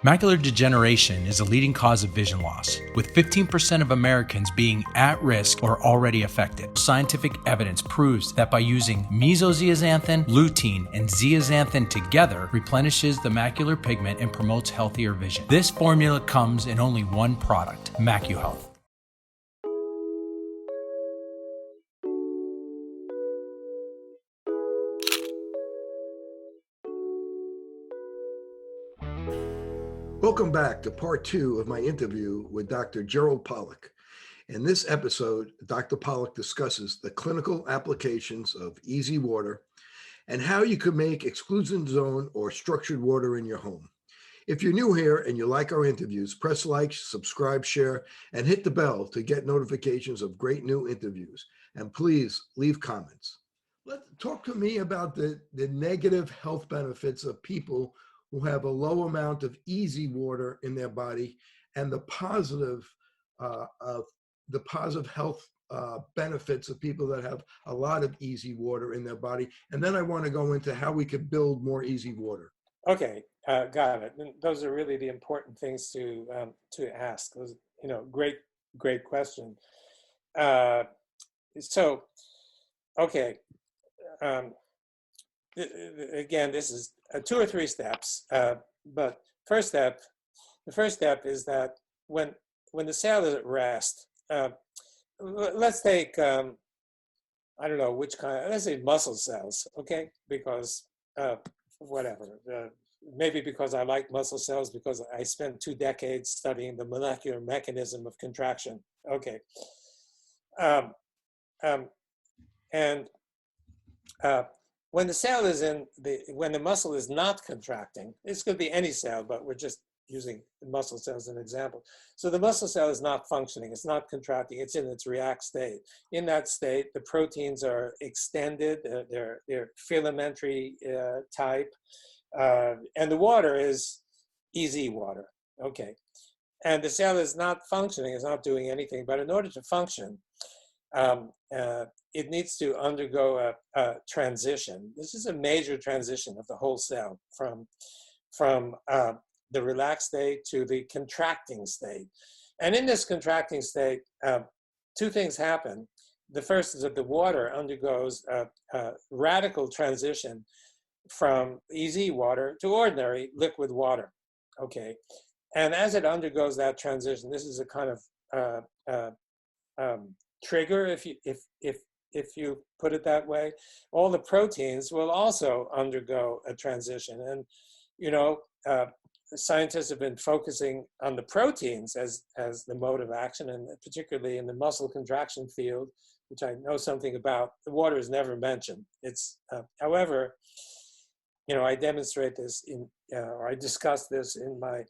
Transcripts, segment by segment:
Macular degeneration is a leading cause of vision loss, with 15% of Americans being at risk or already affected. Scientific evidence proves that by using mesozeaxanthin, lutein, and zeaxanthin together replenishes the macular pigment and promotes healthier vision. This formula comes in only one product, MacuHealth. Welcome back to part 2 of my interview with Dr. Gerald Pollack. In this episode, Dr. Pollack discusses the clinical applications of easy water and how you can make exclusion zone or structured water in your home. If you're new here and you like our interviews, press like, subscribe, share, and hit the bell to get notifications of great new interviews. And please leave comments. Talk to me about the negative health benefits of people who have a low amount of easy water in their body, and the positive health benefits of people that have a lot of easy water in their body. And then I want to go into how we could build more easy water. Okay, got it. And those are really the important things to ask. Those, great question. Again, this is 2 or 3 steps. But the first step is that when the cell is at rest, let's take, I don't know which kind, let's say muscle cells, okay? Because maybe because I like muscle cells, because I spent 2 decades studying the molecular mechanism of contraction. Okay. When the cell is when the muscle is not contracting, this could be any cell, but we're just using the muscle cell as an example. So the muscle cell is not functioning, it's not contracting, it's in its relaxed state. In that state, the proteins are extended, they're filamentary type, and the water is easy water, okay. And the cell is not functioning, it's not doing anything, but in order to function, it needs to undergo a transition. This is a major transition of the whole cell from the relaxed state to the contracting state. And in this contracting state, 2 things happen. The first is that the water undergoes a radical transition from easy water to ordinary liquid water, okay? And as it undergoes that transition, this is a kind of trigger, if you put it that way. All the proteins will also undergo a transition. And, scientists have been focusing on the proteins as the mode of action, and particularly in the muscle contraction field, which I know something about. The water is never mentioned. It's, however, I demonstrate this or I discuss this in my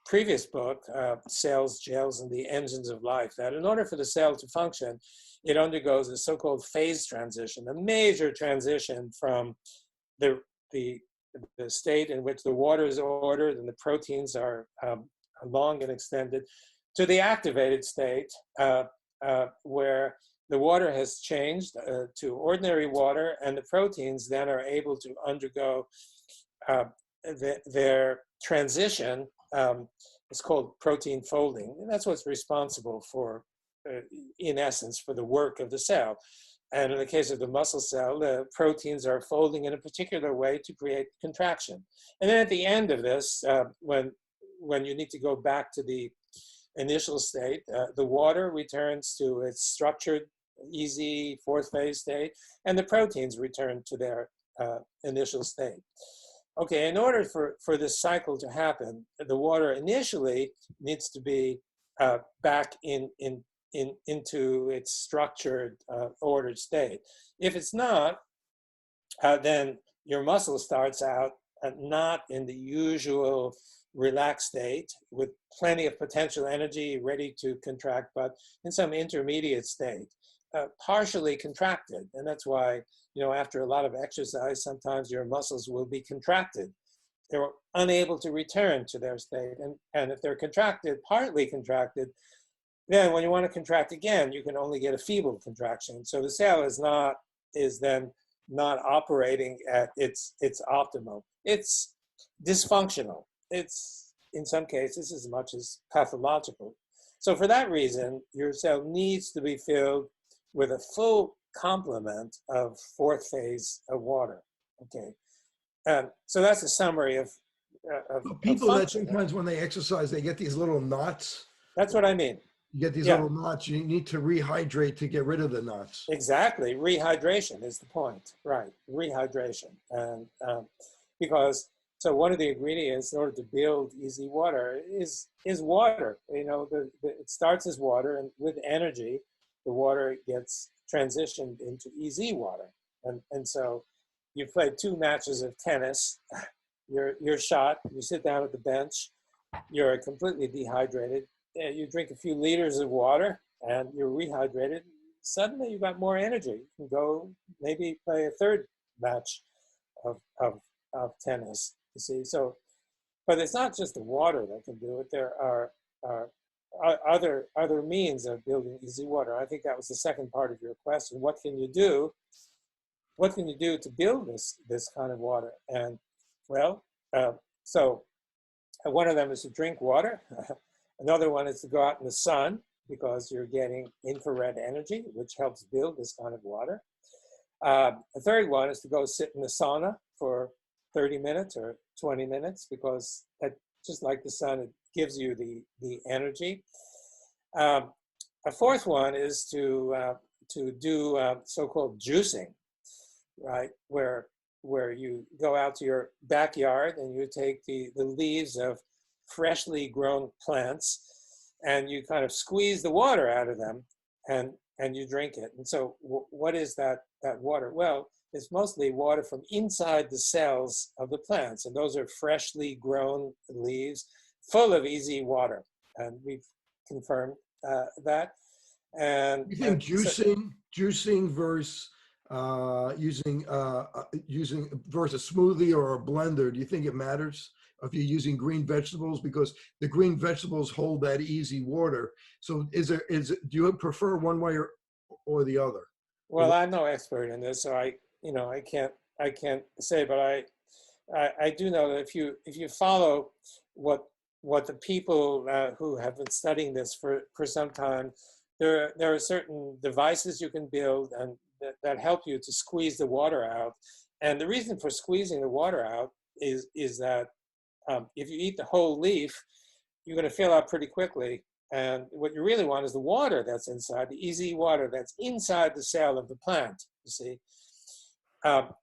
previous book, Cells, Gels, and the Engines of Life, that in order for the cell to function, it undergoes a so-called phase transition, a major transition from the state in which the water is ordered and the proteins are long and extended, to the activated state where the water has changed to ordinary water, and the proteins then are able to undergo their transition. It's called protein folding, and that's what's responsible for, in essence, for the work of the cell. And in the case of the muscle cell, the proteins are folding in a particular way to create contraction. And then at the end of this, when you need to go back to the initial state, the water returns to its structured, easy 4th phase state, and the proteins return to their initial state. Okay, in order for this cycle to happen, the water initially needs to be back into its structured, ordered state. If it's not, then your muscle starts out not in the usual relaxed state with plenty of potential energy ready to contract, but in some intermediate state, partially contracted. And that's why, after a lot of exercise, sometimes your muscles will be contracted. They're unable to return to their state. And if they're contracted, partly contracted, then when you want to contract again, you can only get a feeble contraction. So the cell is then not operating at its optimal. It's dysfunctional. It's in some cases as much as pathological. So for that reason, your cell needs to be filled with a full complement of fourth phase of water. Okay, so that's a summary of People that function. sometimes when they exercise, they get these little knots. That's what I mean. You get these Yeah. little knots. You need to rehydrate to get rid of the knots. Exactly. Rehydration is the point, right? Rehydration. And because, so one of the ingredients in order to build easy water is water. You know, it starts as water, and with energy, the water gets transitioned into easy water. And so you play 2 matches of tennis, you're shot, you sit down at the bench, you're completely dehydrated, you drink a few liters of water, and you're rehydrated. Suddenly you've got more energy. You can go maybe play a 3rd match of tennis, you see. So, but it's not just the water that can do it. There are other means of building easy water. I think that was the second part of your question. What can you do? What can you do to build this kind of water? And well, so one of them is to drink water. Another one is to go out in the sun, because you're getting infrared energy, which helps build this kind of water. A third one is to go sit in the sauna for 30 minutes or 20 minutes, because that, just like the sun, it gives you the energy. A fourth one is to do so-called juicing, right? Where you go out to your backyard and you take the leaves of freshly grown plants, and you kind of squeeze the water out of them, and you drink it. And so what is that water? Well, it's mostly water from inside the cells of the plants, and those are freshly grown leaves full of easy water, and we've confirmed that. And You think juicing versus using versus a smoothie or a blender, do you think it matters if you're using green vegetables, because the green vegetables hold that easy water? So do you prefer one way or the other? Well, I'm no expert in this, so I can't say, but I do know that if you follow what the people who have been studying this for some time, there are certain devices you can build and that help you to squeeze the water out. And the reason for squeezing the water out is that if you eat the whole leaf, you're going to fill out pretty quickly. And what you really want is the water that's inside, the easy water that's inside the cell of the plant, you see.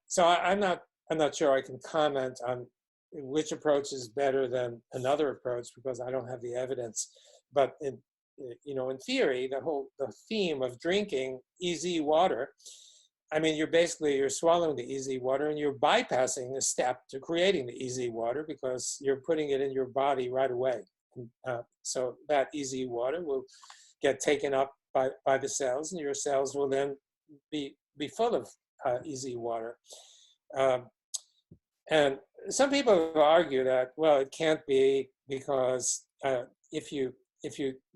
So I'm not sure I can comment on which approach is better than another approach, because I don't have the evidence. But in theory, the theme of drinking easy water, I mean, you're swallowing the easy water and you're bypassing a step to creating the easy water, because you're putting it in your body right away. So that easy water will get taken up by the cells, and your cells will then be full of easy water. And some people argue that, well, it can't be, because if you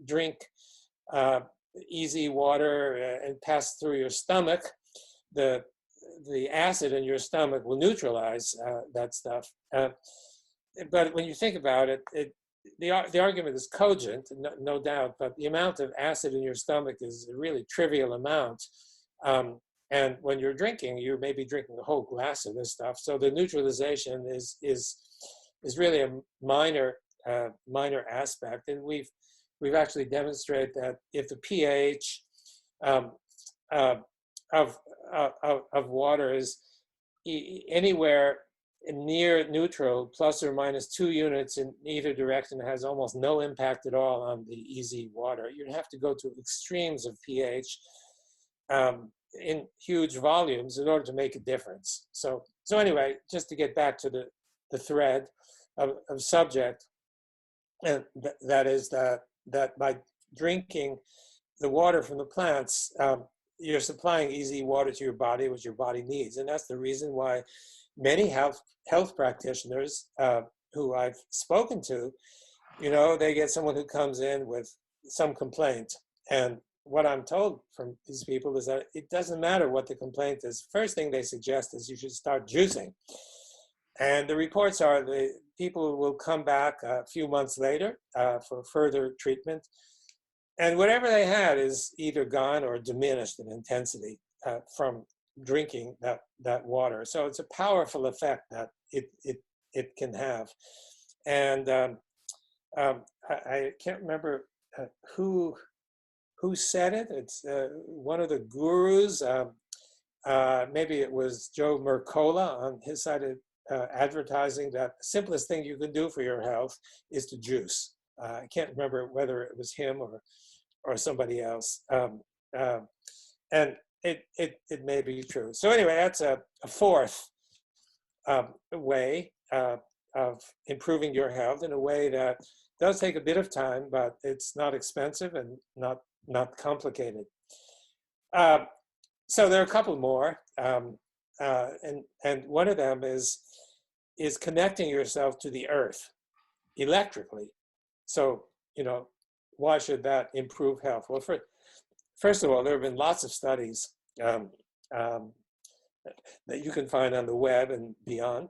drink easy water and pass through your stomach, the acid in your stomach will neutralize that stuff. But when you think about it, the argument is cogent, no doubt, but the amount of acid in your stomach is a really trivial amount. And when you're drinking, you may be drinking a whole glass of this stuff. So the neutralization is really a minor aspect. And we've actually demonstrated that if the pH of water is anywhere near neutral, plus or minus 2 units in either direction, has almost no impact at all on the easy water. You'd have to go to extremes of pH in huge volumes in order to make a difference. So anyway, just to get back to the thread of subject, and that is that by drinking the water from the plants, you're supplying easy water to your body, which your body needs. And that's the reason why many health practitioners who I've spoken to, they get someone who comes in with some complaint. And what I'm told from these people is that it doesn't matter what the complaint is. First thing they suggest is you should start juicing. And the reports are the people will come back a few months later for further treatment. And whatever they had is either gone or diminished in intensity from drinking that water. So it's a powerful effect that it can have. And I can't remember who said it. It's one of the gurus. Maybe it was Joe Mercola on his side of advertising that the simplest thing you can do for your health is to juice. I can't remember whether it was him or somebody else. And it may be true. So anyway, that's a fourth way of improving your health in a way that does take a bit of time, but it's not expensive and not complicated. So there are a couple more, and one of them is connecting yourself to the earth electrically. So, why should that improve health? Well, first of all, there have been lots of studies that you can find on the web and beyond,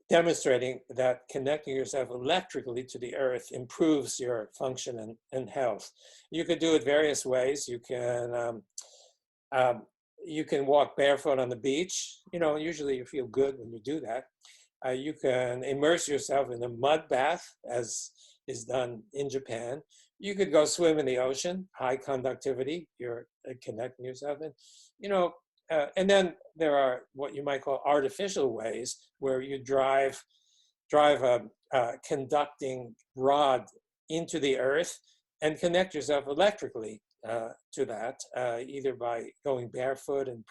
demonstrating that connecting yourself electrically to the earth improves your function and health. You could do it various ways. You can walk barefoot on the beach. Usually you feel good when you do that. You can immerse yourself in a mud bath, as is done in Japan. You could go swim in the ocean, high conductivity. You're connecting yourself in, and then there are what you might call artificial ways where you drive a conducting rod into the earth and connect yourself electrically to that, either by going barefoot and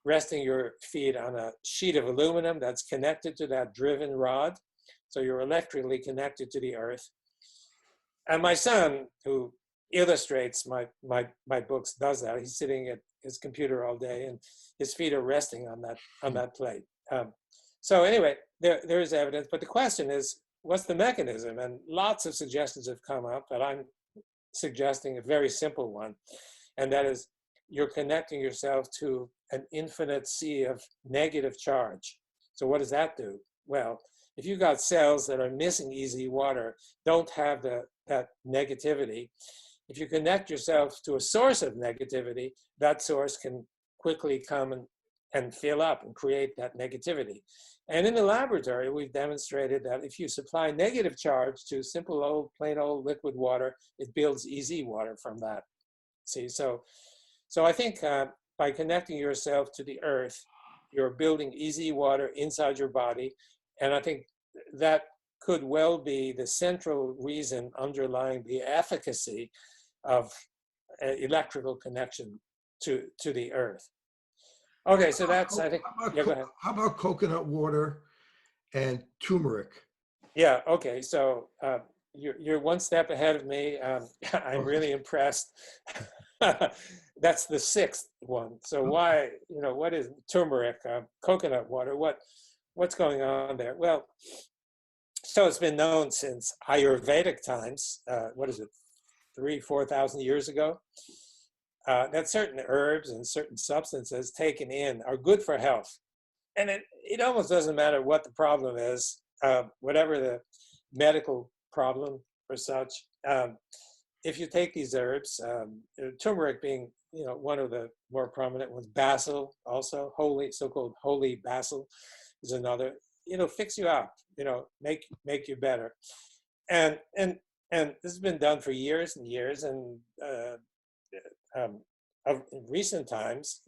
resting your feet on a sheet of aluminum that's connected to that driven rod. So you're electrically connected to the earth. And my son, who illustrates my books, does that. He's sitting at his computer all day and his feet are resting on that plate. So anyway, there is evidence, but the question is, what's the mechanism? And lots of suggestions have come up, but I'm suggesting a very simple one, and that is you're connecting yourself to an infinite sea of negative charge. So what does that do? Well, if you've got cells that are missing easy water, don't have that negativity, if you connect yourself to a source of negativity, that source can quickly come and fill up and create that negativity. And in the laboratory, we've demonstrated that if you supply negative charge to simple plain old liquid water, it builds easy water from that. See, so I think by connecting yourself to the earth, you're building easy water inside your body. And I think that could well be the central reason underlying the efficacy of electrical connection to the earth. Okay, so that's, I think, yeah, go ahead. How about coconut water and turmeric? Yeah, okay, so you're one step ahead of me. I'm really impressed. That's the sixth one. So why, what is turmeric, coconut water? What's going on there? Well, so it's been known since Ayurvedic times, 4,000 years ago, that certain herbs and certain substances taken in are good for health. And it almost doesn't matter what the problem is, whatever the medical problem or such. If you take these herbs, turmeric being one of the more prominent ones, basil also, so-called holy basil is another. It'll fix you up, make you better. And this has been done for years and years, and of recent times,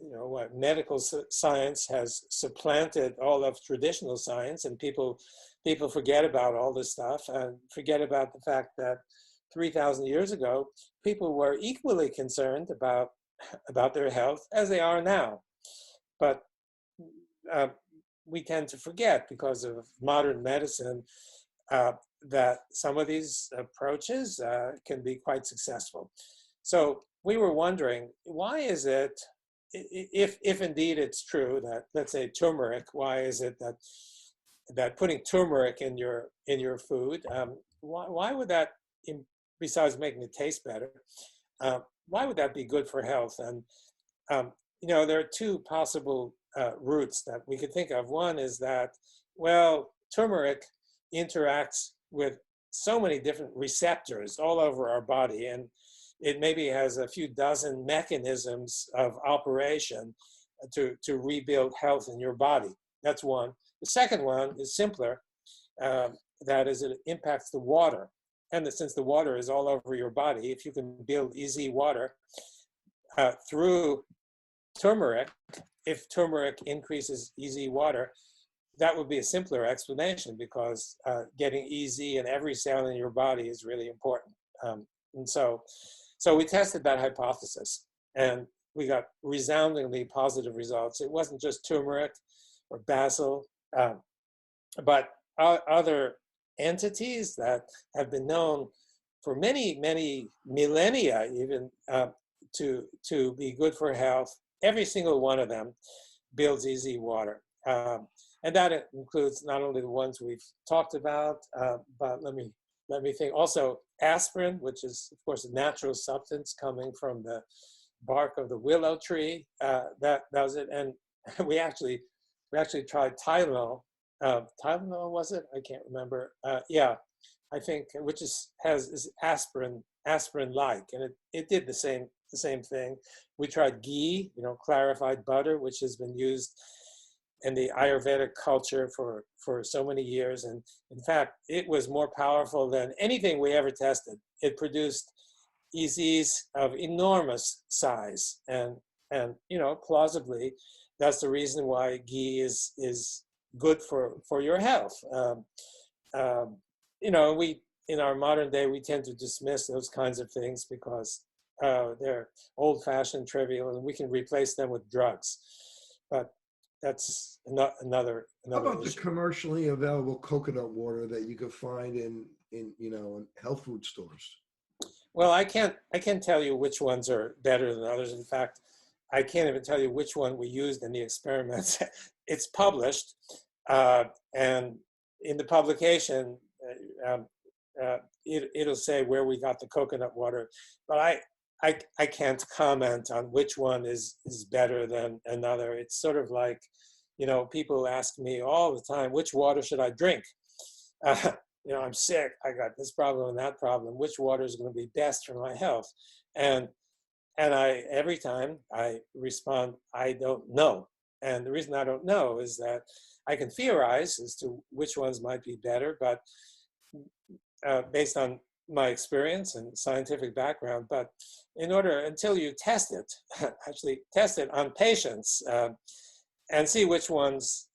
medical science has supplanted all of traditional science, and people forget about all this stuff and forget about the fact that 3,000 years ago, people were equally concerned about their health as they are now. But we tend to forget because of modern medicine that some of these approaches can be quite successful. So we were wondering, why is it, if indeed it's true that, let's say, turmeric, why is it that putting turmeric in your food, why would that, besides making it taste better, why would that be good for health? And there are two possible routes that we could think of. One is that Well, turmeric interacts with so many different receptors all over our body, and it maybe has a few dozen mechanisms of operation to rebuild health in your body. That's one. The second one is simpler. That is, it impacts the water. And since the water is all over your body, if you can build easy water through turmeric, if turmeric increases easy water, that would be a simpler explanation, because getting easy in every cell in your body is really important. And so we tested that hypothesis, and we got resoundingly positive results. It wasn't just turmeric or basil, but other entities that have been known for many, many millennia even to be good for health. Every single one of them builds easy water. And that includes not only the ones we've talked about, but let me think. Also, aspirin, which is, of course, a natural substance coming from the bark of the willow tree, that does it. And we actually tried Tylenol. Tylenol, was it? I can't remember. Yeah, I think, which is aspirin-like, and it did the same thing. We tried ghee, clarified butter, which has been used in the Ayurvedic culture for so many years. And in fact, it was more powerful than anything we ever tested. It produced EZs of enormous size. And plausibly, that's the reason why ghee is good for your health. We, in our modern day, we tend to dismiss those kinds of things because they're old-fashioned, trivial, and we can replace them with drugs. But that's another How about issue. the commercially available coconut water that you can find in health food stores? Well, I can't tell you which ones are better than others. In fact, I can't even tell you which one we used in the experiments. It's published, and in the publication, it'll say where we got the coconut water. But I can't comment on which one is better than another. It's sort of like, people ask me all the time, which water should I drink? I'm sick, I got this problem and that problem. Which water is going to be best for my health? And every time I respond, I don't know. And the reason I don't know is that I can theorize as to which ones might be better, but based on my experience and scientific background. But until you test it, actually test it on patients and see which ones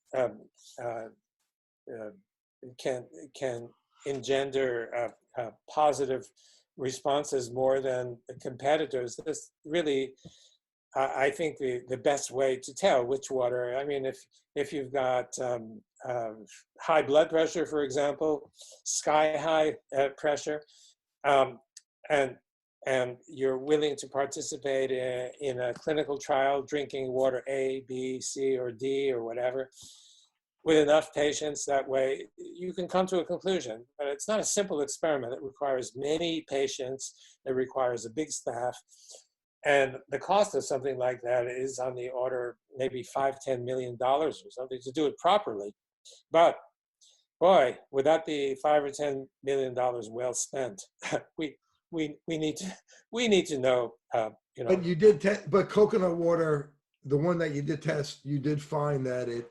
can engender positive responses more than the competitors. This really, I think, the best way to tell which water. I mean, if you've got high blood pressure, for example, sky high pressure, and you're willing to participate in a clinical trial, drinking water A, B, C, or D, or whatever, with enough patients, that way you can come to a conclusion. But it's not a simple experiment. It requires many patients. It requires a big staff. And the cost of something like that is on the order maybe $5-10 million or something to do it properly. But boy, would that be $5 or $10 million well spent? we need to know. But you did but coconut water, the one that you did test, you did find that it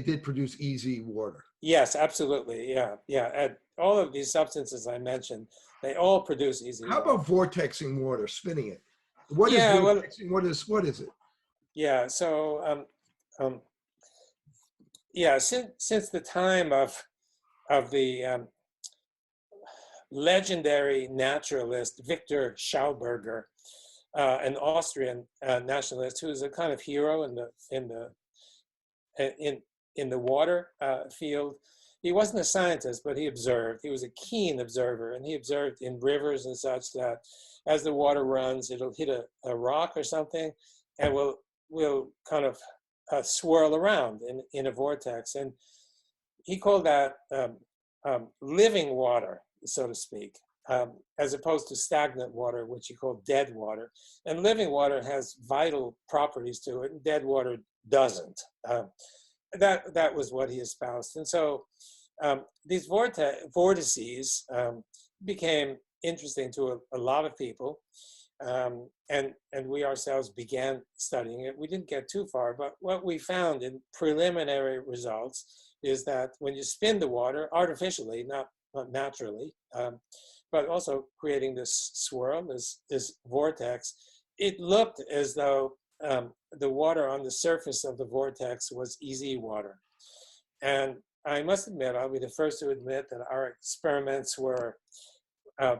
did produce easy water. Yes, absolutely. Yeah. And all of these substances I mentioned, they all produce easy water. How about vortexing water, spinning it? What is vortexing? What is it? Yeah. So since the time of the legendary naturalist Victor Schauberger, an Austrian nationalist who is a kind of hero in the water field. He wasn't a scientist, but he observed. He was a keen observer, and he observed in rivers and such that as the water runs, it'll hit a rock or something, and will kind of swirl around in a vortex. And he called that living water, so to speak, as opposed to stagnant water, which he called dead water. And living water has vital properties to it, and dead water doesn't. that was what he espoused. And so these vortices became interesting to a lot of people. And we ourselves began studying it. We didn't get too far, but what we found in preliminary results is that when you spin the water artificially, not naturally, but also creating this swirl, this vortex, it looked as though the water on the surface of the vortex was easy water. And I must admit, I'll be the first to admit that our experiments were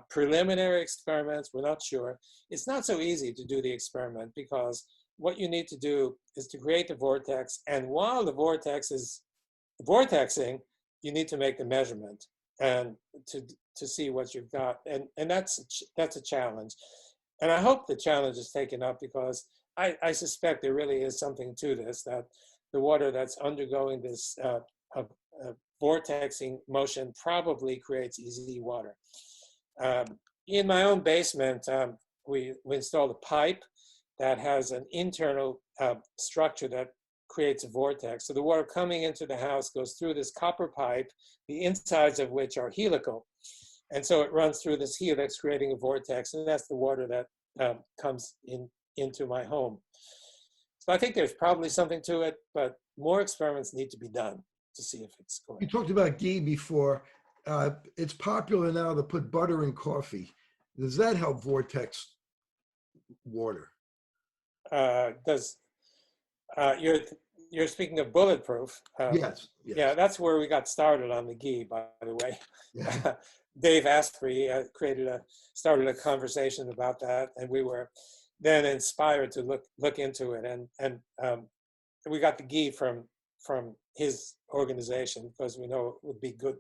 preliminary experiments. We're not sure. It's not so easy to do the experiment because what you need to do is to create the vortex. And while the vortex is vortexing, you need to make the measurement and to see what you've got. And that's a challenge. And I hope the challenge is taken up because I suspect there really is something to this, that the water that's undergoing this vortexing motion probably creates easy water. In my own basement, we installed a pipe that has an internal structure that creates a vortex. So the water coming into the house goes through this copper pipe, the insides of which are helical. And so it runs through this helix, creating a vortex, and that's the water that comes into my home. So I think there's probably something to it, but more experiments need to be done to see if it's correct. You talked about ghee before. It's popular now to put butter in coffee. Does that help vortex water? You're speaking of bulletproof. Yes. Yeah, that's where we got started on the ghee, by the way. Yeah. Dave Asprey started a conversation about that, and we were then inspired to look into it, and we got the ghee from his organization because we know it would be good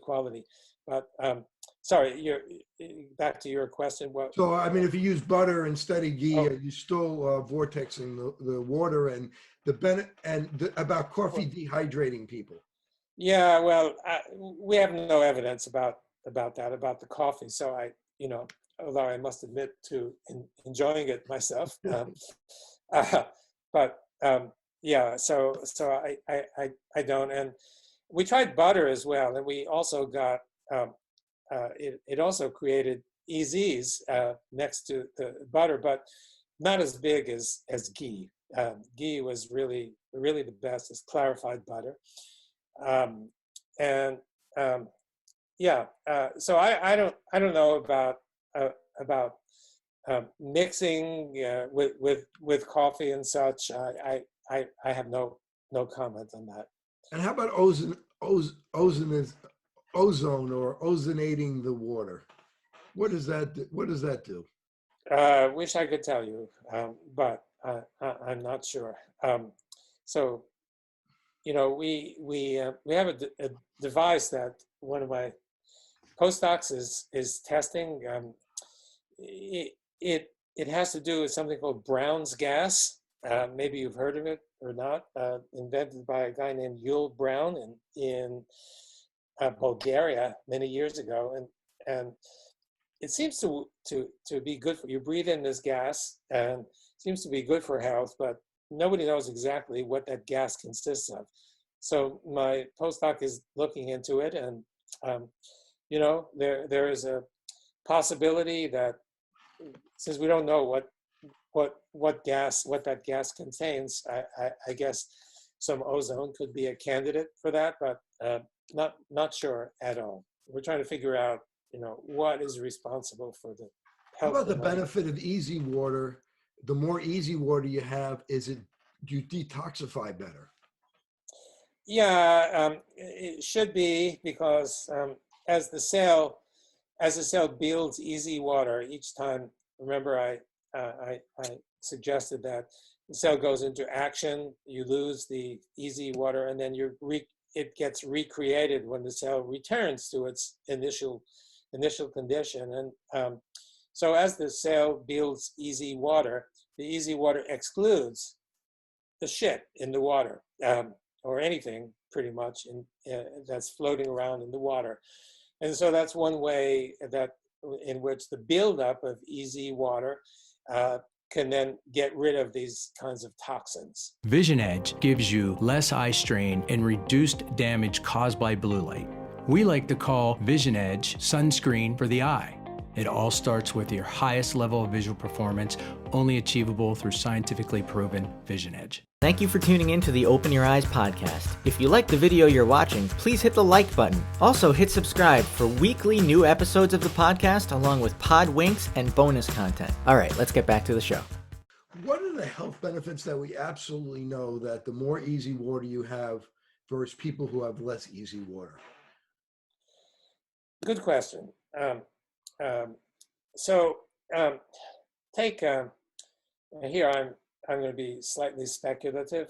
quality. But sorry, back to your question. What? So I mean, if you use butter instead of ghee, you're still vortexing the water, and about coffee dehydrating people. Yeah, well, we have no evidence about the coffee. So although I must admit to enjoying it myself, but yeah, so I don't. And we tried butter as well, and we also got it also created EZs next to the butter, but not as big as ghee. Ghee was really the best as clarified butter, so I don't know about mixing with coffee and such. I have no comment on that. And how about ozone or ozonating the water? What does that do? Wish I could tell you, but I'm not sure. So, we have a device that one of my postdocs is testing. It has to do with something called Brown's gas. Maybe you've heard of it or not. Invented by a guy named Yul Brown in Bulgaria many years ago, and it seems to be good for you. Breathe in this gas, and it seems to be good for health, but nobody knows exactly what that gas consists of. So my postdoc is looking into it, and there is a possibility that since we don't know what that gas contains, I guess some ozone could be a candidate for that, but not sure at all. We're trying to figure out what is responsible for the health. How about the benefit of easy water? The more easy water you have, do you detoxify better? Yeah, it should be, because as the cell builds easy water each time. Remember, I suggested that the cell goes into action. You lose the easy water, and then it gets recreated when the cell returns to its initial condition. And so as the cell builds easy water, the easy water excludes the shit in the water, or anything pretty much that's floating around in the water. And so that's one way in which the buildup of easy water can then get rid of these kinds of toxins. Vision Edge gives you less eye strain and reduced damage caused by blue light. We like to call Vision Edge sunscreen for the eye. It all starts with your highest level of visual performance, only achievable through scientifically proven Vision Edge. Thank you for tuning in to the Open Your Eyes podcast. If you like the video you're watching, please hit the like button. Also, hit subscribe for weekly new episodes of the podcast, along with pod winks and bonus content. All right, let's get back to the show. What are the health benefits that we absolutely know that the more easy water you have versus people who have less easy water? Good question. Take here. I'm going to be slightly speculative.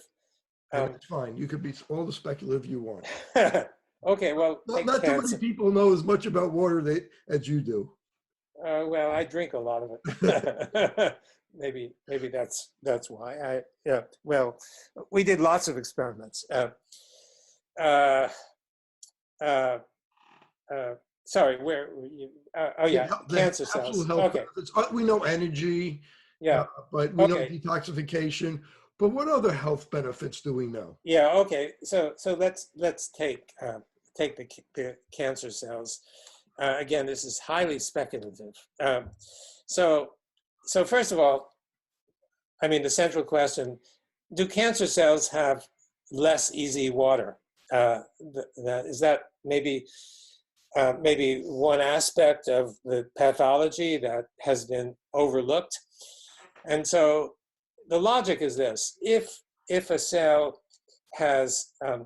That's fine. You could be all the speculative you want. Okay, well, not too many people know as much about water as you do. Well, I drink a lot of it. maybe that's why. Well, we did lots of experiments. Sorry, where were you? Cancer cells. Okay. We know energy. Yeah. But we know detoxification. But what other health benefits do we know? Yeah. Okay. So let's take the cancer cells. Again, this is highly speculative. So first of all, I mean, the central question: do cancer cells have less easy water? Is that maybe one aspect of the pathology that has been overlooked? And so the logic is this: if a cell has a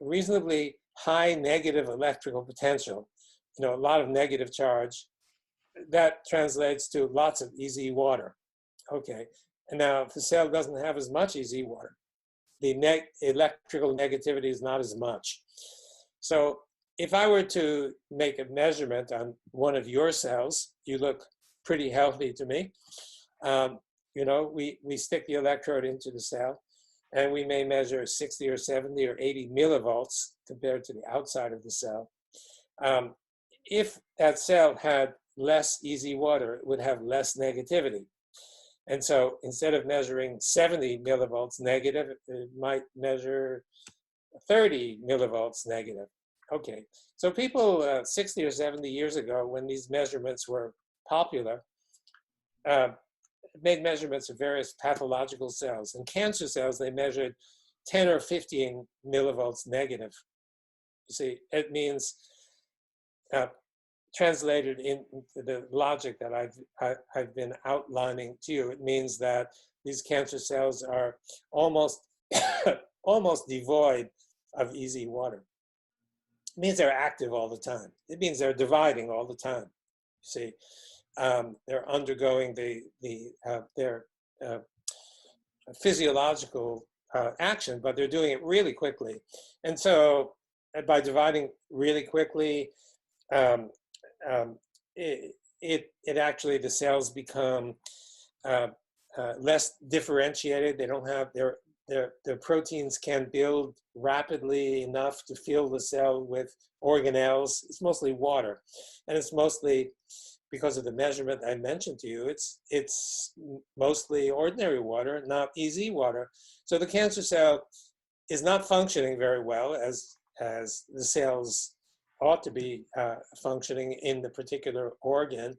reasonably high negative electrical potential, a lot of negative charge, that translates to lots of easy water. Okay. And now if the cell doesn't have as much easy water, the electrical negativity is not as much. So if I were to make a measurement on one of your cells, you look pretty healthy to me. We stick the electrode into the cell, and we may measure 60 or 70 or 80 millivolts compared to the outside of the cell. If that cell had less easy water, it would have less negativity. And so instead of measuring 70 millivolts negative, it might measure 30 millivolts negative. Okay, so people 60 or 70 years ago, when these measurements were popular, made measurements of various pathological cells. In cancer cells, they measured 10 or 15 millivolts negative. You see, it means, translated in the logic that I've been outlining to you, it means that these cancer cells are almost devoid of easy water. It means they're active all the time. It means they're dividing all the time. You see, they're undergoing their physiological action, but they're doing it really quickly. And so by dividing really quickly, it actually, the cells become less differentiated. They don't have their proteins can build rapidly enough to fill the cell with organelles. It's mostly water, and it's mostly because of the measurement I mentioned to you. It's mostly ordinary water, not easy water. So the cancer cell is not functioning very well as the cells ought to be functioning in the particular organ,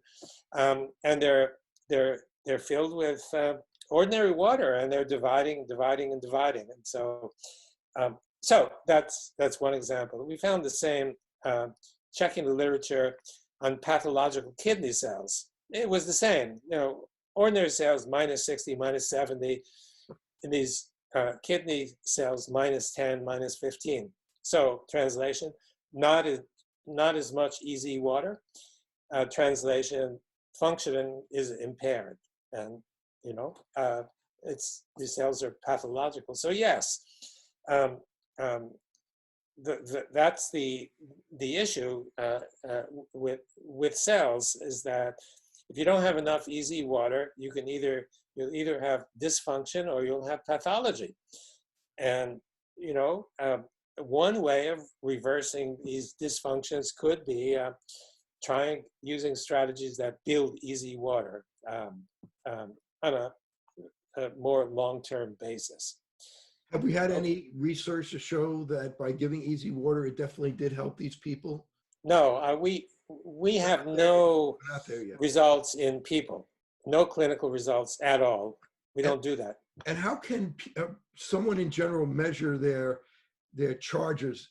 and they're filled with ordinary water, and they're dividing, and so that's one example. We found the same checking the literature on pathological kidney cells. It was the same. Ordinary cells minus 60, minus 70. In these kidney cells minus 10, minus 15. So translation: not as much easy water. Translation: function is impaired, and these cells are pathological. So yes, that's the issue with cells, is that if you don't have enough easy water, you'll either have dysfunction or you'll have pathology. And one way of reversing these dysfunctions could be trying using strategies that build easy water. on a more long-term basis. Have we had any research to show that by giving easy water, it definitely did help these people? No, we have no We're not there yet. results in people, no clinical results at all. We don't do that. And how can someone in general measure their charges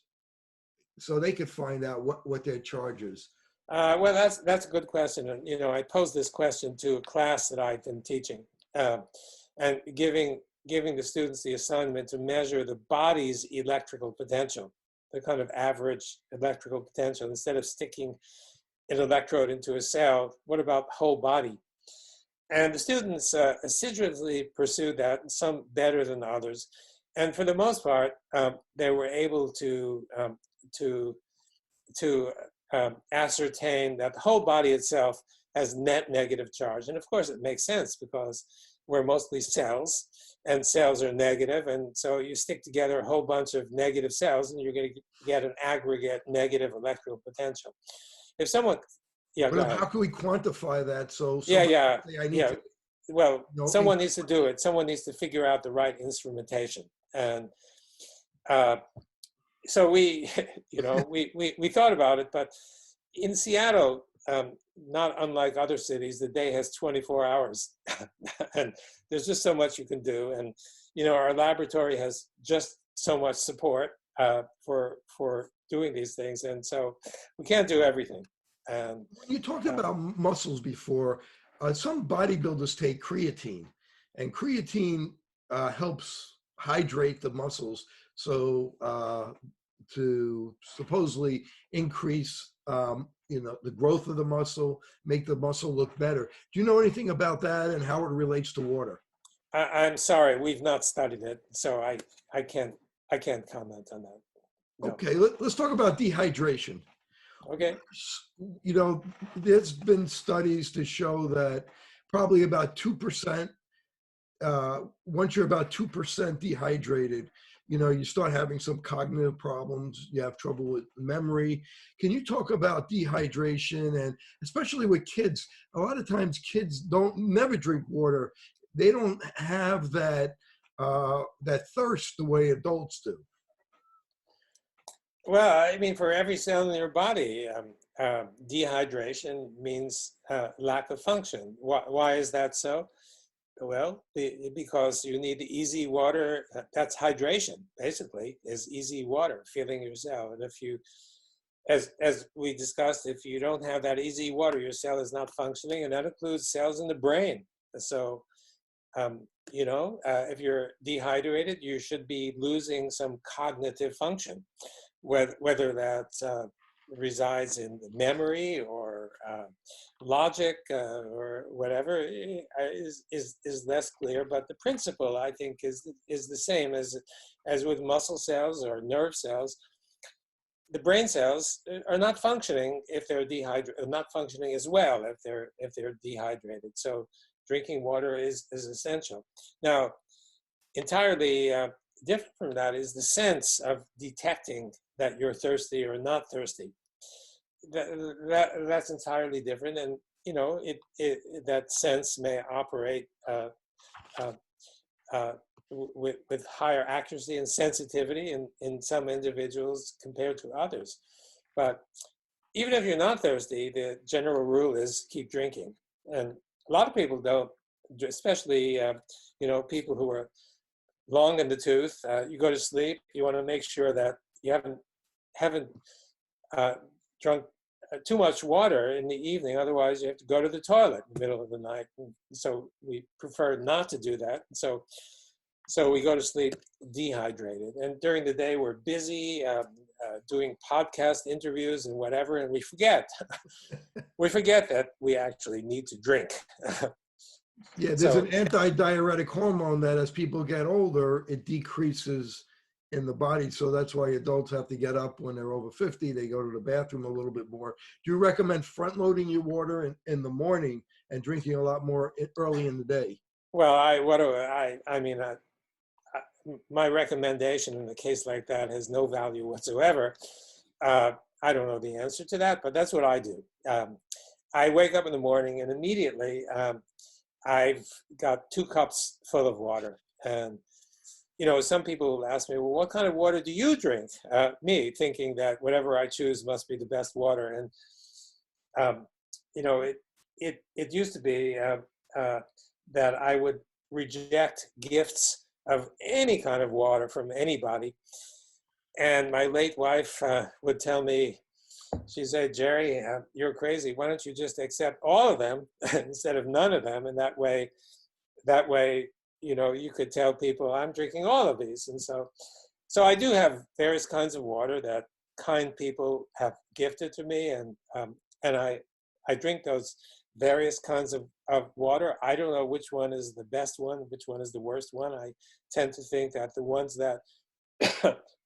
so they could find out what their charge is? Well, that's a good question. And, you know, I posed this question to a class that I've been teaching, and giving the students the assignment to measure the body's electrical potential, the kind of average electrical potential. Instead of sticking an electrode into a cell, what about whole body? And the students assiduously pursued that, some better than others. And for the most part, they were able to ascertain that the whole body itself has net negative charge. And of course, it makes sense because we're mostly cells, and cells are negative. And so you stick together a whole bunch of negative cells, and you're going to get an aggregate negative electrical potential. If someone, But how can we quantify that? So Well, someone needs to do it. Someone needs to figure out the right instrumentation. And so we, you know, we thought about it, but in Seattle, not unlike other cities, the day has 24 hours, and there's just so much you can do. And you know, our laboratory has just so much support for doing these things, and so we can't do everything. And you talked about muscles before. Some bodybuilders take creatine, and creatine helps hydrate the muscles, so to supposedly increase the growth of the muscle, make the muscle look better. Do you know anything about that and how it relates to water? I'm sorry, we've not studied it, so I can't comment on that. No. Okay, let's talk about dehydration. Okay. You know, there's been studies to show that probably about 2%, once you're about 2% dehydrated, you know, you start having some cognitive problems, you have trouble with memory. Can you talk about dehydration, and especially with kids? A lot of times kids never drink water. They don't have that thirst the way adults do. Well, I mean, for every cell in your body, dehydration means lack of function. Why is that so? Well, because you need easy water. That's hydration, basically, is easy water, filling your cell. And if you, as we discussed, if you don't have that easy water, your cell is not functioning, and that includes cells in the brain. So, you know, if you're dehydrated, you should be losing some cognitive function, whether that resides in memory or logic or whatever is less clear. But the principle, I think, is the same as with muscle cells or nerve cells. The brain cells are not functioning if they're dehydrated, not functioning as well if they're dehydrated. So drinking water is essential. Now, entirely different from that is the sense of detecting that you're thirsty or not thirsty. That's entirely different, and you know, that sense may operate with higher accuracy and sensitivity in some individuals compared to others. But even if you're not thirsty, the general rule is keep drinking. And a lot of people don't, especially you know, people who are long in the tooth. You go to sleep, you want to make sure that you haven't drunk too much water in the evening. Otherwise, you have to go to the toilet in the middle of the night. And so we prefer not to do that. So we go to sleep dehydrated. And during the day, we're busy doing podcast interviews and whatever, and we forget. We forget that we actually need to drink. Yeah, there's an anti-diuretic hormone that as people get older, it decreases in the body. So that's why adults have to get up when they're over 50. They go to the bathroom a little bit more. Do you recommend front loading your water in the morning and drinking a lot more early in the day? Well, my recommendation in a case like that has no value whatsoever. I don't know the answer to that, but that's what I do. I wake up in the morning and immediately I've got 2 cups full of water. And, some people will ask me, well, what kind of water do you drink? Me, thinking that whatever I choose must be the best water. And, it used to be that I would reject gifts of any kind of water from anybody. And my late wife would tell me, she said, Jerry, you're crazy. Why don't you just accept all of them instead of none of them? And that way, you could tell people I'm drinking all of these. And so I do have various kinds of water that kind people have gifted to me. And I drink those various kinds of water. I don't know which one is the best one, which one is the worst one. I tend to think that the ones that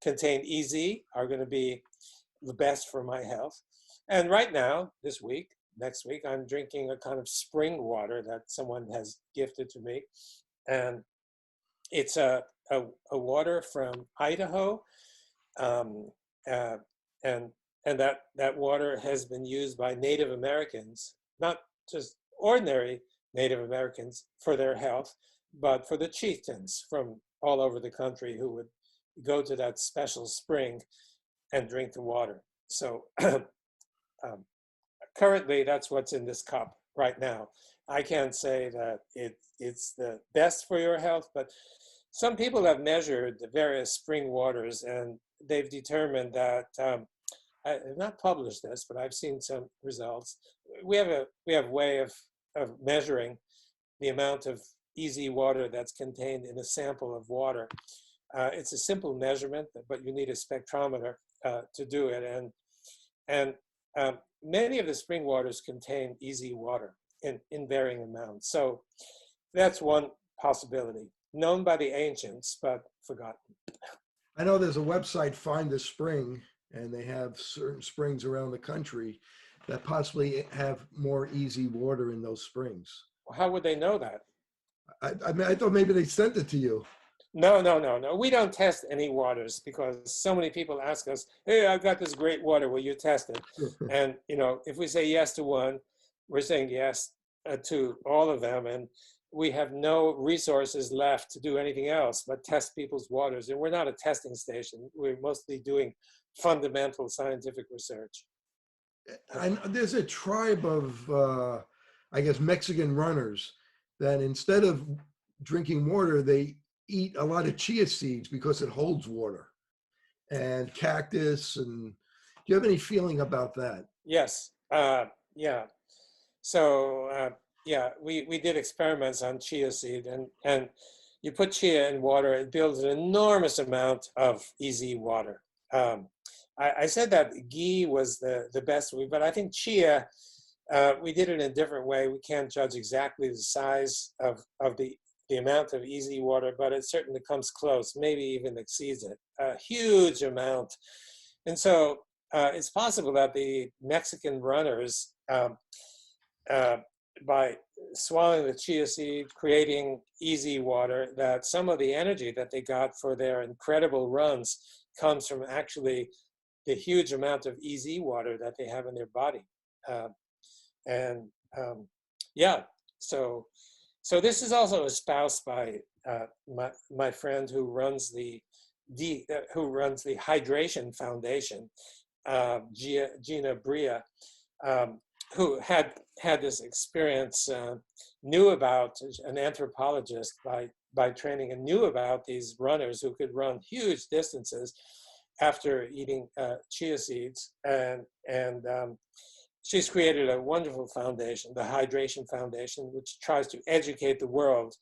contain EZ are going to be the best for my health. And right now, next week, I'm drinking a kind of spring water that someone has gifted to me. And it's a water from Idaho. And that water has been used by Native Americans, not just ordinary Native Americans for their health, but for the chieftains from all over the country who would go to that special spring and drink the water. So currently, that's what's in this cup right now. I can't say that it's the best for your health, but some people have measured the various spring waters, and they've determined that, I've not published this, but I've seen some results. We have a way of measuring the amount of EZ water that's contained in a sample of water. It's a simple measurement, but you need a spectrometer to do it. And many of the spring waters contain EZ water in varying amounts. So that's one possibility, known by the ancients, but forgotten. I know there's a website, Find a Spring, and they have certain springs around the country that possibly have more EZ water in those springs. How would they know that? I mean, I thought maybe they sent it to you. No. We don't test any waters because so many people ask us, hey, I've got this great water, will you test it? And, if we say yes to one, we're saying yes to all of them. And we have no resources left to do anything else but test people's waters. And we're not a testing station. We're mostly doing fundamental scientific research. And there's a tribe of, Mexican runners that instead of drinking water, they eat a lot of chia seeds because it holds water, and cactus. And do you have any feeling about that? Yes. Yeah. So, we did experiments on chia seed, and you put chia in water, it builds an enormous amount of EZ water. I said that ghee was the best way, but I think chia, we did it in a different way. We can't judge exactly the size of the amount of EZ water, but it certainly comes close, maybe even exceeds it, a huge amount. And so it's possible that the Mexican runners, by swallowing the chia seed, creating EZ water, that some of the energy that they got for their incredible runs comes from actually the huge amount of EZ water that they have in their body. So this is also espoused by my friend who runs the Hydration Foundation, Gina Bria, who had this experience, knew about, an anthropologist by training, and knew about these runners who could run huge distances after eating chia seeds, and she's created a wonderful foundation, the Hydration Foundation, which tries to educate the world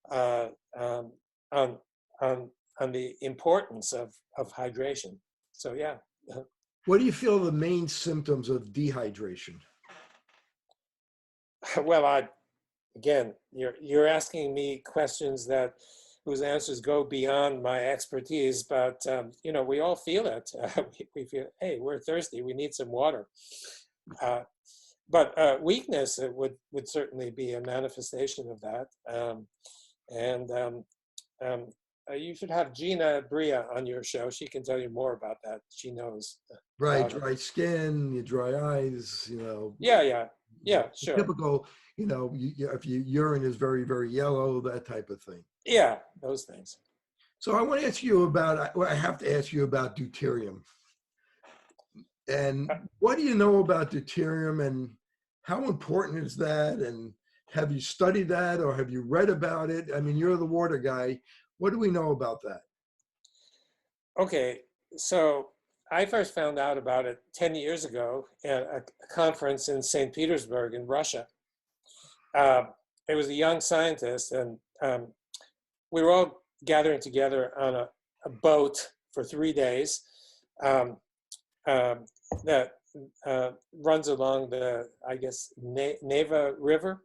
on the importance of hydration. So yeah. What do you feel are the main symptoms of dehydration? Well, again, you're asking me questions whose answers go beyond my expertise, but we all feel it. We feel, hey, we're thirsty, we need some water. But weakness would certainly be a manifestation of that. You should have Gina Bria on your show. She can tell you more about that. She knows. Right, dry skin, dry eyes, Yeah. Yeah, sure. Typical, if your urine is very, very yellow, that type of thing. Yeah, those things. So I want to ask you about, I have to ask you about deuterium. And what do you know about deuterium, and how important is that? And have you studied that, or have you read about it? I mean, you're the water guy. What do we know about that? Okay, so I first found out about it 10 years ago at a conference in St. Petersburg in Russia. It was a young scientist, and we were all gathering together on a boat for 3 days that runs along the, I guess, Neva River,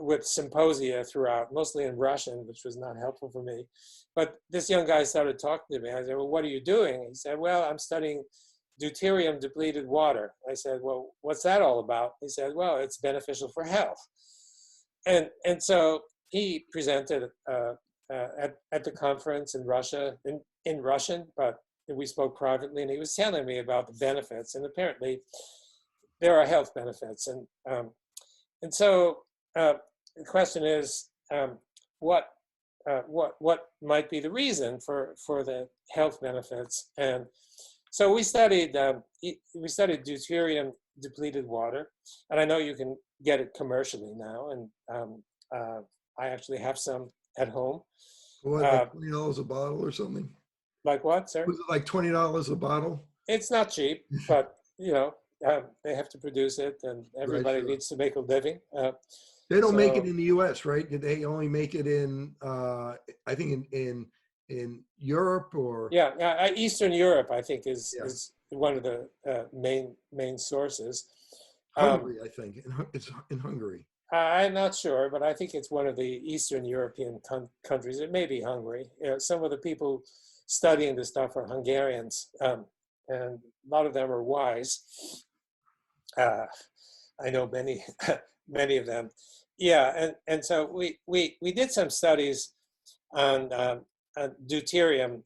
with symposia throughout, mostly in Russian, which was not helpful for me. But this young guy started talking to me. I said, well, what are you doing? He said, well, I'm studying deuterium depleted water. I said, well, what's that all about? He said, well, it's beneficial for health. And so he presented at the conference in Russia, in Russian, but we spoke privately, and he was telling me about the benefits, and apparently there are health benefits. And so the question is, what might be the reason for the health benefits? And so we studied deuterium depleted water, and I know you can get it commercially now, and I actually have some at home. What, like $20 a bottle or something? Like what, sir? Was it like $20 a bottle? It's not cheap, but they have to produce it, and everybody needs to make a living. They don't make it in the U.S., right? They only make it in, I think, in Europe, or Eastern Europe, I think, is one of the main sources. Hungary, I think it's in Hungary. I'm not sure, but I think it's one of the Eastern European countries. It may be Hungary. Some of the people studying this stuff are Hungarians, and a lot of them are wise. I know many of them. Yeah, and so we did some studies on deuterium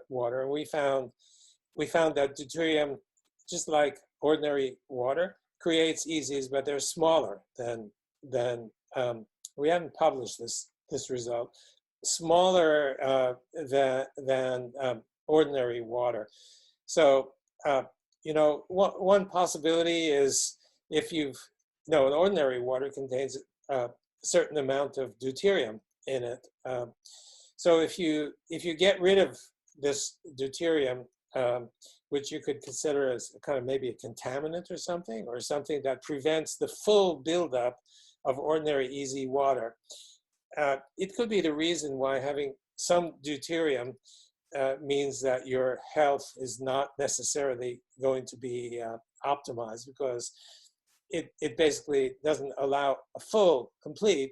water, and we found that deuterium, just like ordinary water, creates EZs, but they're smaller than we haven't published this result, smaller than ordinary water. So one possibility is, if an ordinary water contains a certain amount of deuterium in it. So if you get rid of this deuterium, which you could consider as kind of maybe a contaminant or something that prevents the full buildup of ordinary EZ water, it could be the reason why having some deuterium means that your health is not necessarily going to be optimized, because it basically doesn't allow a full, complete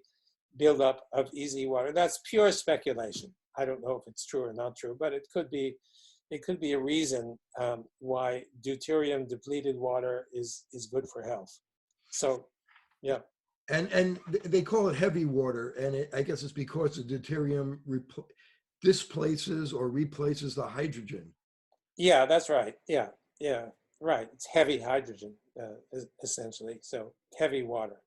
buildup of EZ water. That's pure speculation. I don't know if it's true or not true, but it could be a reason why deuterium depleted water is good for health. So, yeah. And they call it heavy water, and I guess it's because the deuterium displaces or replaces the hydrogen. Yeah, that's right. Yeah, right. It's heavy hydrogen, essentially. So heavy water.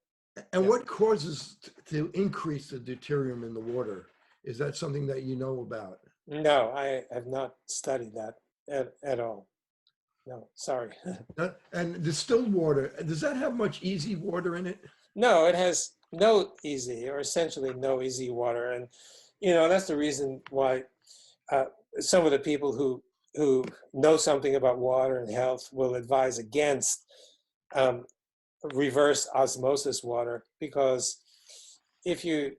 And what causes to increase the deuterium in the water? Is that something that you know about? No, I have not studied that at all. No, sorry. And distilled water, does that have much EZ water in it? No, it has no EZ, or essentially no EZ water. And, that's the reason why some of the people who know something about water and health will advise against reverse osmosis water, because the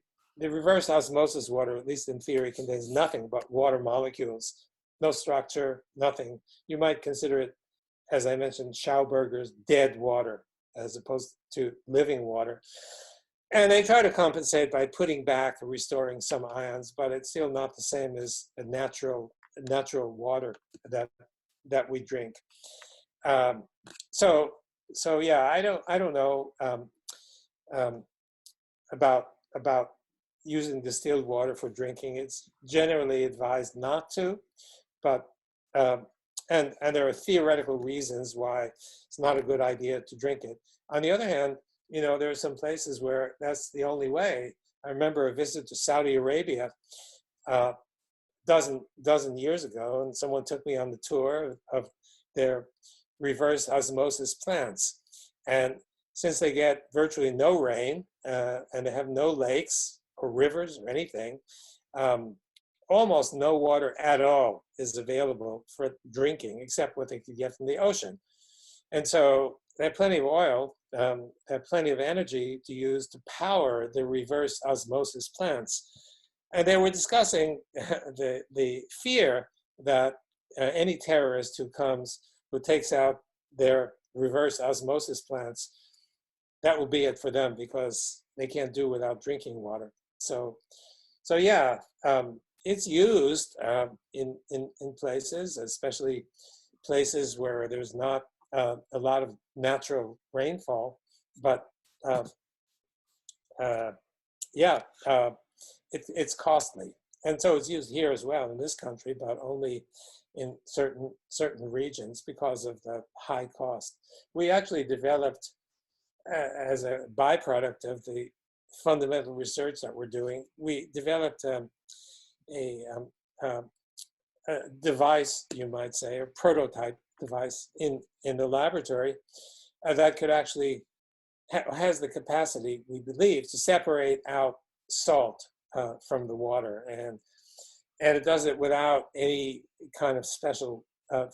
reverse osmosis water, at least in theory, contains nothing but water molecules, no structure, nothing. You might consider it, as I mentioned, Schauberger's dead water, as opposed to living water. And they try to compensate by putting back or restoring some ions, but it's still not the same as a natural water that we drink. So yeah, I don't know about using distilled water for drinking. It's generally advised not to, but and there are theoretical reasons why it's not a good idea to drink it. On the other hand, there are some places where that's the only way. I remember a visit to Saudi Arabia dozen years ago, and someone took me on the tour of their reverse osmosis plants. And since they get virtually no rain and they have no lakes or rivers or anything, almost no water at all is available for drinking except what they could get from the ocean. And so they have plenty of oil, have plenty of energy to use to power the reverse osmosis plants. And they were discussing the fear that any terrorist who takes out their reverse osmosis plants, that will be it for them because they can't do without drinking water. So yeah, it's used in places, especially places where there's not a lot of natural rainfall, but it's costly. And so it's used here as well in this country, but only in certain regions because of the high cost. We actually developed, as a byproduct of the fundamental research that we're doing, we developed a device, you might say, a prototype device in the laboratory that could actually has the capacity, we believe, to separate out salt from the water, and it does it without any kind of special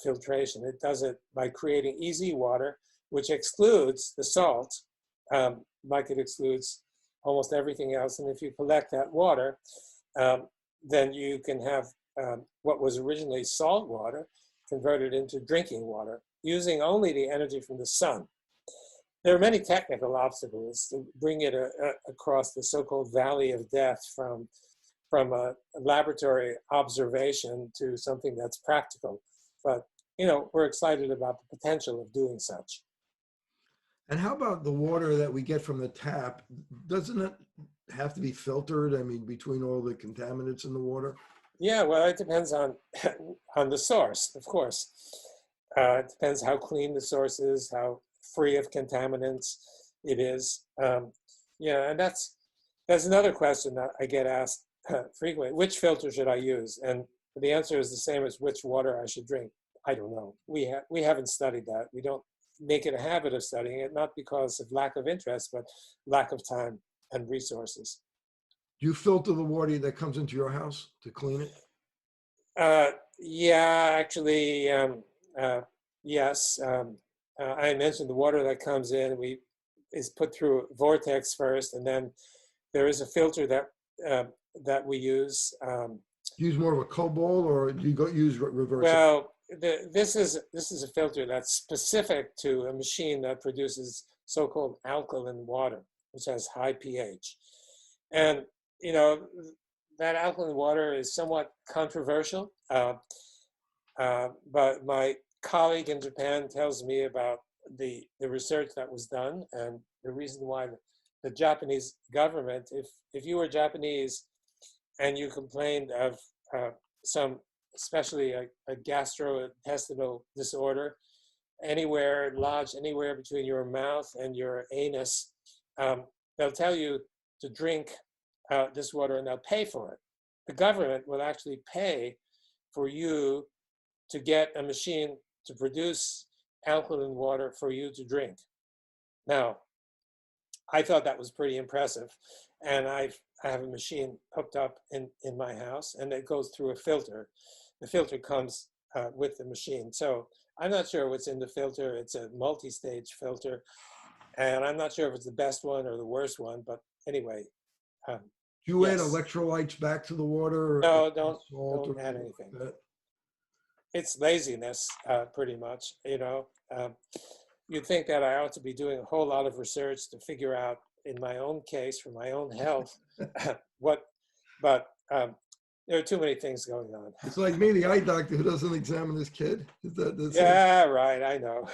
filtration. It does it by creating easy water, which excludes the salt, like it excludes almost everything else. And if you collect that water, then you can have what was originally salt water converted into drinking water using only the energy from the sun. There are many technical obstacles to bring it across the so-called valley of death from a laboratory observation to something that's practical. But, we're excited about the potential of doing such. And how about the water that we get from the tap? Doesn't it have to be filtered? I mean, between all the contaminants in the water? Yeah, well, it depends on the source, of course. It depends how clean the source is, how free of contaminants it is. And that's another question that I get asked frequently. Which filter should I use? And the answer is the same as which water I should drink. I don't know. We haven't studied that. We don't make it a habit of studying it, not because of lack of interest, but lack of time and resources. Do you filter the water that comes into your house to clean it? Yeah, actually, yes. I mentioned the water that comes in is put through vortex first, and then there is a filter that we use. Use more of a cobalt, or do you use reverse? Well, this is a filter that's specific to a machine that produces so-called alkaline water, which has high pH, and that alkaline water is somewhat controversial. But my colleague in Japan tells me about the research that was done and the reason why the Japanese government, if you were Japanese and you complained of some, especially a gastrointestinal disorder, lodged anywhere between your mouth and your anus, they'll tell you to drink this water and they'll pay for it. The government will actually pay for you to get a machine to produce alkaline water for you to drink. Now, I thought that was pretty impressive. And I have a machine hooked up in my house, and it goes through a filter. The filter comes with the machine. So I'm not sure what's in the filter. It's a multi-stage filter. And I'm not sure if it's the best one or the worst one, but anyway. Do you add electrolytes back to the water? No, don't add anything. It's laziness, pretty much. You'd think that I ought to be doing a whole lot of research to figure out, in my own case, for my own health, but there are too many things going on. It's like me, the eye doctor who doesn't examine his kid. Right, I know.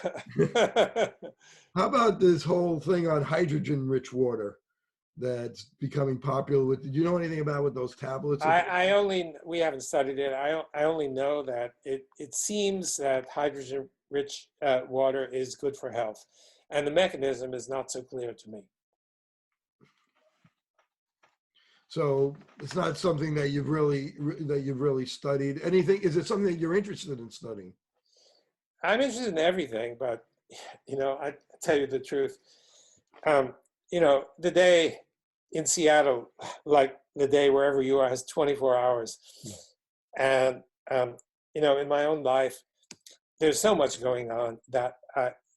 How about this whole thing on hydrogen-rich water that's becoming popular? Do you know anything about with those tablets? We haven't studied it. I only know that it seems that hydrogen-rich water is good for health. And the mechanism is not so clear to me. So it's not something that you've really studied. Anything? Is it something that you're interested in studying? I'm interested in everything, but I tell you the truth. The day in Seattle, like the day wherever you are, has 24 hours. And, in my own life, there's so much going on that,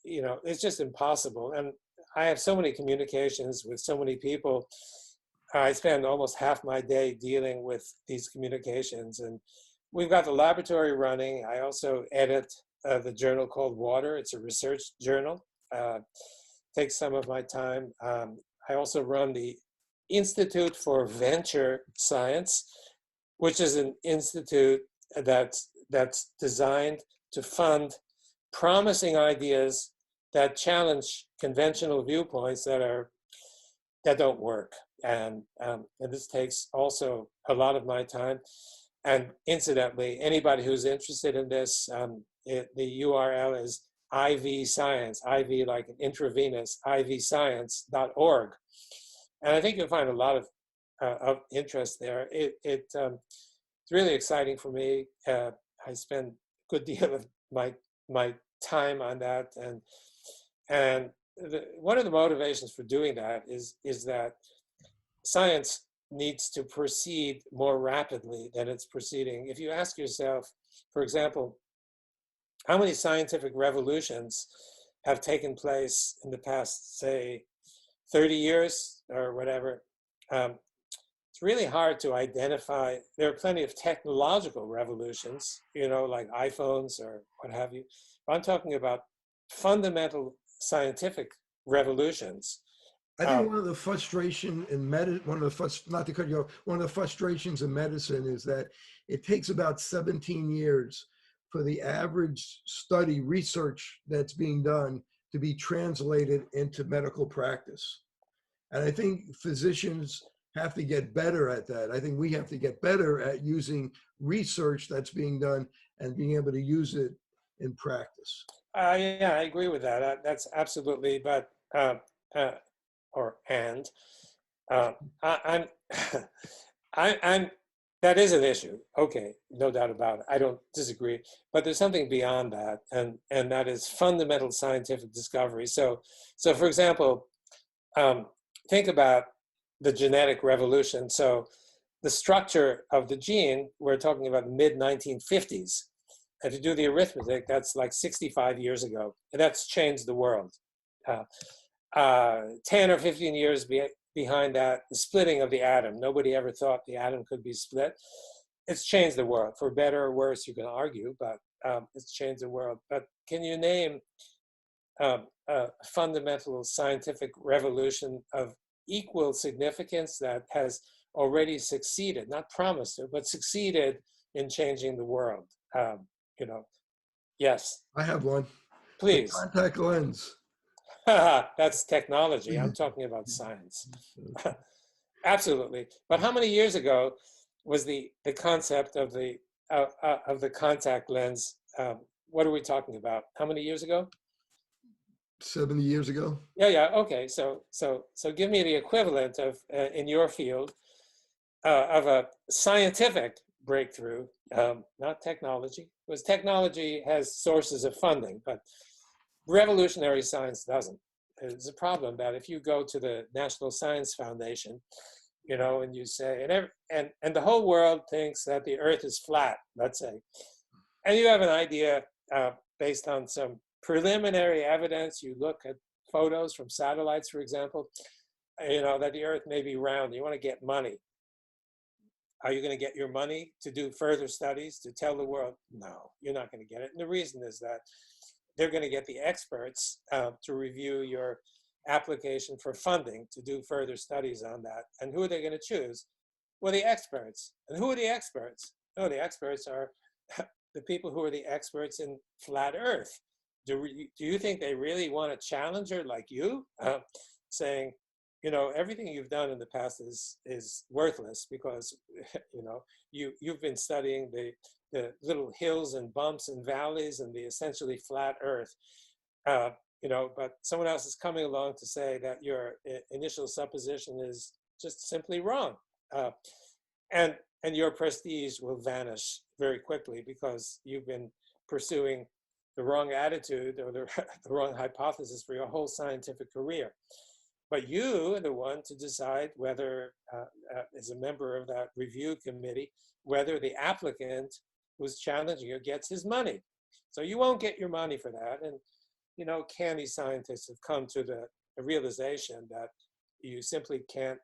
it's just impossible. And I have so many communications with so many people. I spend almost half my day dealing with these communications. And we've got the laboratory running. I also edit the journal called Water. It's a research journal. Takes some of my time. I also run the Institute for Venture Science, which is an institute that's designed to fund promising ideas that challenge conventional viewpoints that don't work. And this takes also a lot of my time. And incidentally, anybody who's interested in this, the URL is IV Science, IV like an intravenous, ivscience.org. And I think you'll find a lot of interest there. It's really exciting for me. I spend a good deal of my time on that. And one of the motivations for doing that is that science needs to proceed more rapidly than it's proceeding. If you ask yourself, for example, how many scientific revolutions have taken place in the past, say, 30 years or whatever? It's really hard to identify. There are plenty of technological revolutions, like iPhones or what have you. But I'm talking about fundamental scientific revolutions. I think one of the frustration in one of the frustrations in medicine is that it takes about 17 years for the average research that's being done to be translated into medical practice. And I think physicians have to get better at that. I think we have to get better at using research that's being done and being able to use it in practice. Yeah, I agree with that. That's absolutely, but I'm that is an issue. Okay, no doubt about it. I don't disagree, but there's something beyond that, and that is fundamental scientific discovery. So for example, think about the genetic revolution. So the structure of the gene, we're talking about the mid-1950s. If you do the arithmetic, that's like 65 years ago, and that's changed the world. 10 or 15 years behind that, the splitting of the atom. Nobody ever thought the atom could be split. It's changed the world, for better or worse, you can argue, but it's changed the world. But can you name a fundamental scientific revolution of equal significance that has already succeeded, not promised it, but succeeded in changing the world? Yes. I have one. Please. The contact lens. That's technology. I'm talking about science. Absolutely. But how many years ago was the concept of the contact lens? What are we talking about? How many years ago? 70 years ago. Yeah. Okay. So give me the equivalent of in your field of a scientific breakthrough, not technology, because technology has sources of funding, but revolutionary science doesn't. There's a problem that if you go to the National Science Foundation, and you say, and the whole world thinks that the Earth is flat, let's say, and you have an idea based on some preliminary evidence, you look at photos from satellites, for example, that the Earth may be round, you want to get money. Are you going to get your money to do further studies, to tell the world? No, you're not going to get it. And the reason is that they're going to get the experts to review your application for funding to do further studies on that. And who are they going to choose? Well, the experts. And who are the experts? No, the experts are the people who are the experts in flat Earth. Do you think they really want a challenger like you saying, everything you've done in the past is worthless because, you've been studying the little hills and bumps and valleys and the essentially flat Earth. but someone else is coming along to say that your initial supposition is just simply wrong. And your prestige will vanish very quickly because you've been pursuing the wrong attitude or the wrong hypothesis for your whole scientific career. But you are the one to decide whether, as a member of that review committee, whether the applicant who's challenging you gets his money. So you won't get your money for that. And, canny scientists have come to the realization that you simply can't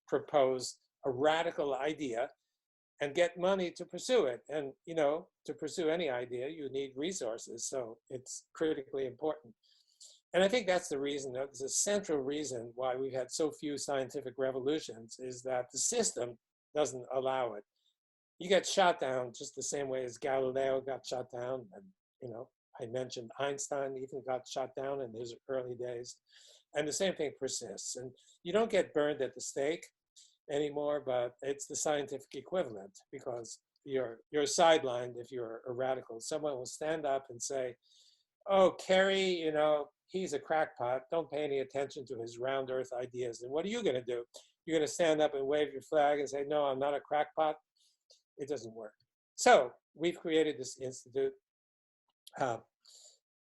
propose a radical idea and get money to pursue it. And, to pursue any idea, you need resources. So it's critically important. And I think that's the reason, that's a central reason why we've had so few scientific revolutions, is that the system doesn't allow it. You get shot down just the same way as Galileo got shot down. And, I mentioned Einstein even got shot down in his early days. And the same thing persists. And you don't get burned at the stake anymore, but it's the scientific equivalent, because you're sidelined if you're a radical. Someone will stand up and say, oh, Kerry, he's a crackpot. Don't pay any attention to his round earth ideas. And what are you going to do? You're going to stand up and wave your flag and say, no, I'm not a crackpot? It doesn't work. So we've created this institute,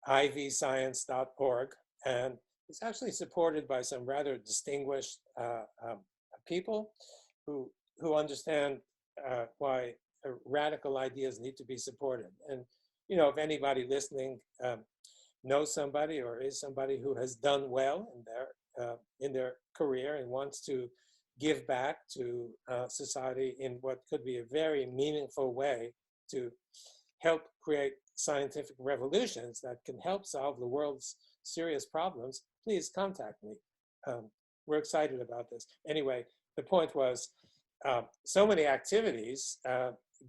ivscience.org, and it's actually supported by some rather distinguished people who understand why radical ideas need to be supported. And, if anybody listening knows somebody or is somebody who has done well in their career and wants to give back to society in what could be a very meaningful way to help create scientific revolutions that can help solve the world's serious problems, please contact me. We're excited about this. Anyway, the point was so many activities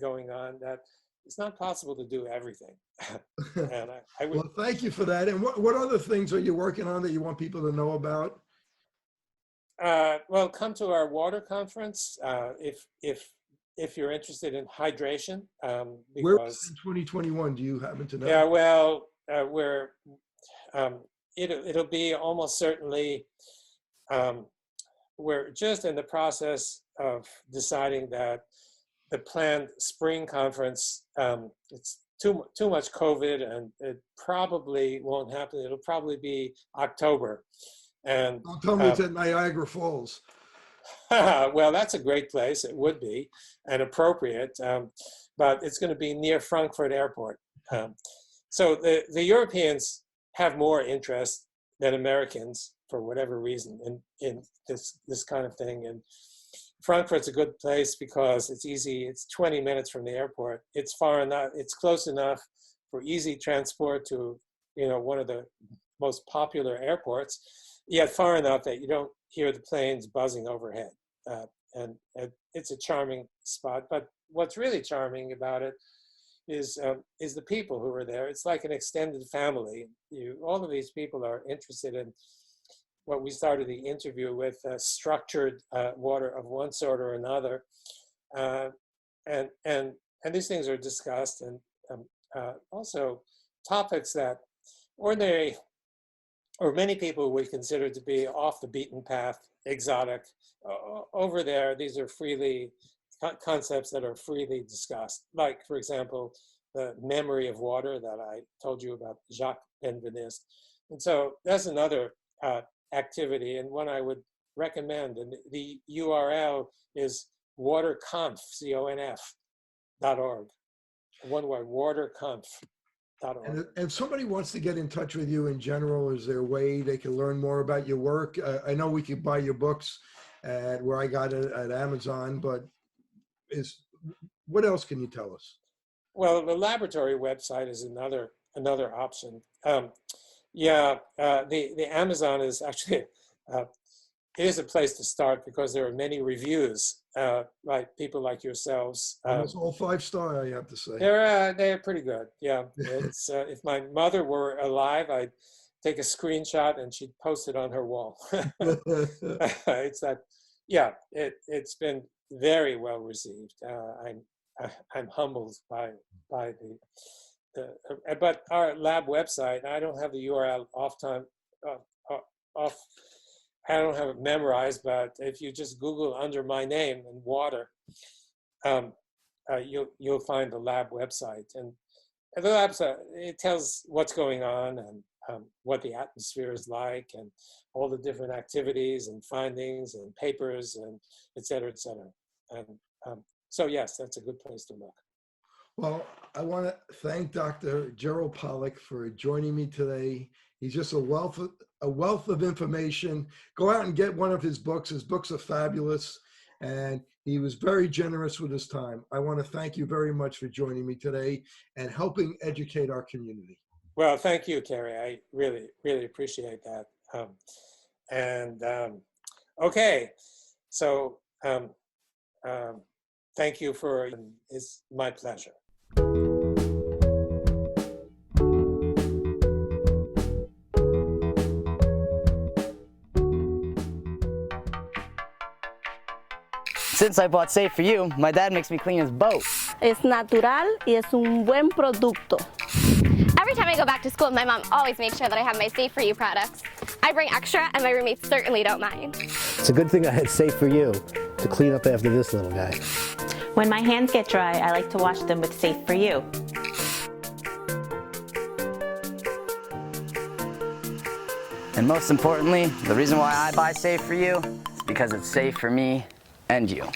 going on that it's not possible to do everything. And I would, Well, thank you for that. And what other things are you working on that you want people to know about? well, come to our water conference if you're interested in hydration. Where was Because in 2021? Do you happen to know? yeah, well, it'll be almost certainly. We're just in the process of deciding that the planned spring conference, it's too much COVID, and it probably won't happen. It'll probably be October. And Don't tell me it's at Niagara Falls. well, that's a great place. It would be, and appropriate, but it's going to be near Frankfurt Airport. So the Europeans have more interest than Americans, for whatever reason, in this kind of thing. And Frankfurt's a good place because it's easy. It's 20 minutes from the airport. It's far enough. It's close enough for easy transport to, one of the most popular airports, yet far enough that you don't hear the planes buzzing overhead. And it's a charming spot. But what's really charming about it is the people who are there. It's like an extended family. All of these people are interested in what we started the interview with, structured water of one sort or another, and these things are discussed, and also topics that ordinary or many people would consider to be off the beaten path, exotic. Over there, these are concepts that are freely discussed. Like, for example, the memory of water that I told you about, Jacques Benveniste. And so that's another activity, and one I would recommend. And the URL is waterconf, CONF.org. One word, waterconf.org. And if somebody wants to get in touch with you in general, is there a way they can learn more about your work? I know we could buy your books at where I got it at Amazon, but what else can you tell us? Well, the laboratory website is another option. The Amazon is actually, it is a place to start because there are many reviews, like people like yourselves. Almost all 5-star, I have to say. They're pretty good. Yeah, it's if my mother were alive, I'd take a screenshot and she'd post it on her wall. It's that, yeah. It's been very well received. I'm humbled by but our lab website, I don't have the URL I don't have it memorized, but if you just Google under my name and water, you'll find the lab website. And the website, it tells what's going on and what the atmosphere is like and all the different activities and findings and papers and et cetera, et cetera. And so yes, that's a good place to look. Well, I want to thank Dr. Gerald Pollack for joining me today. He's just a wealth of information. Go out and get one of his books. His books are fabulous, and he was very generous with his time. I want to thank you very much for joining me today and helping educate our community. Well, thank you, Kerry. I really, really appreciate that. Okay, so thank you for, it's my pleasure. Since I bought Safe For You, my dad makes me clean his boat. Es natural y es un buen producto. Every time I go back to school, my mom always makes sure that I have my Safe For You products. I bring extra, and my roommates certainly don't mind. It's a good thing I had Safe For You to clean up after this little guy. When my hands get dry, I like to wash them with Safe For You. And most importantly, the reason why I buy Safe For You is because it's safe for me and you.